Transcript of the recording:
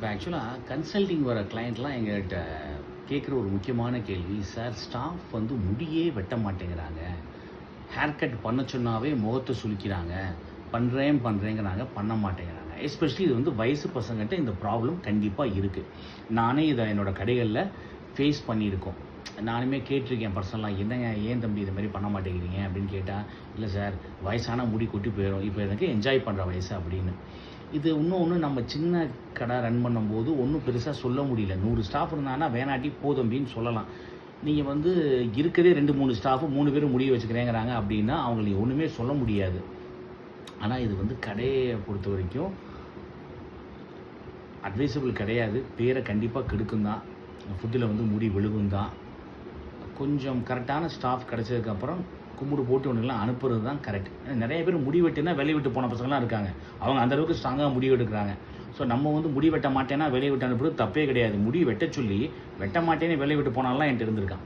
இப்போ ஆக்சுவலாக கன்சல்டிங் வர கிளையண்ட்லாம் எங்கள்கிட்ட கேட்குற ஒரு முக்கியமான கேள்வி, சார் ஸ்டாஃப் வந்து முடியே வெட்ட மாட்டேங்கிறாங்க, ஹேர் கட் பண்ண சொன்னாவே முகத்தை சுளிக்கிறாங்க, பண்ணுறேங்கிறாங்க, பண்ண மாட்டேங்கிறாங்க. எஸ்பெஷலி இது வந்து வயசு பசங்கள்கிட்ட இந்த ப்ராப்ளம் கண்டிப்பாக இருக்குது. நானே இதை என்னோடய கடைகளில் ஃபேஸ் பண்ணியிருக்கோம். நானுமே கேட்டிருக்கேன் பர்சனலாக, என்னங்க ஏன் தம்பி இது மாதிரி பண்ண மாட்டேங்கிறீங்க அப்படின்னு கேட்டால், இல்லை சார் வயசான முடி கொட்டி போயிடும், இப்போ எனக்கு என்ஜாய் பண்ணுற வயசு அப்படின்னு. இது இன்னொன்று, நம்ம சின்ன கடை ரன் பண்ணும்போது ஒன்றும் பெருசாக சொல்ல முடியல. 100 ஸ்டாஃப் இருந்தாங்கன்னா வேணாட்டி போதும்பின்னு சொல்லலாம். நீங்கள் வந்து இருக்கிறதே 2-3 ஸ்டாஃபு 3 பேரும் முடிய வச்சுக்கிறேங்கிறாங்க அப்படின்னா அவங்களுக்கு ஒன்றுமே சொல்ல முடியாது. ஆனால் இது வந்து கடையை பொறுத்த வரைக்கும் அட்வைசபிள் கிடையாது. பேரை கண்டிப்பாக கெடுக்கும் தான், ஃபுட்டில் வந்து முடி விழுகும் தான். கொஞ்சம் கரெக்டான ஸ்டாஃப் கிடச்சதுக்கப்புறம் கும்பிடு போட்டு ஒன்றுலாம் அனுப்புறது தான் கரெக்ட். ஏன்னா நிறைய பேர் முடி வெட்டினா வெளியே விட்டு போன பசங்களாம் இருக்காங்க. அவங்க அந்தளவுக்கு ஸ்ட்ராங்காக முடி வெட்டுக்கிறாங்க. ஸோ நம்ம வந்து முடி வெட்ட மாட்டேன்னா வெளியே விட்டு அனுப்புறது தப்பே கிடையாது. முடி வெட்ட சொல்லி வெட்ட மாட்டேன்னு வெளியே விட்டு போனாலாம் என்கிட்ட இருந்திருக்கான்.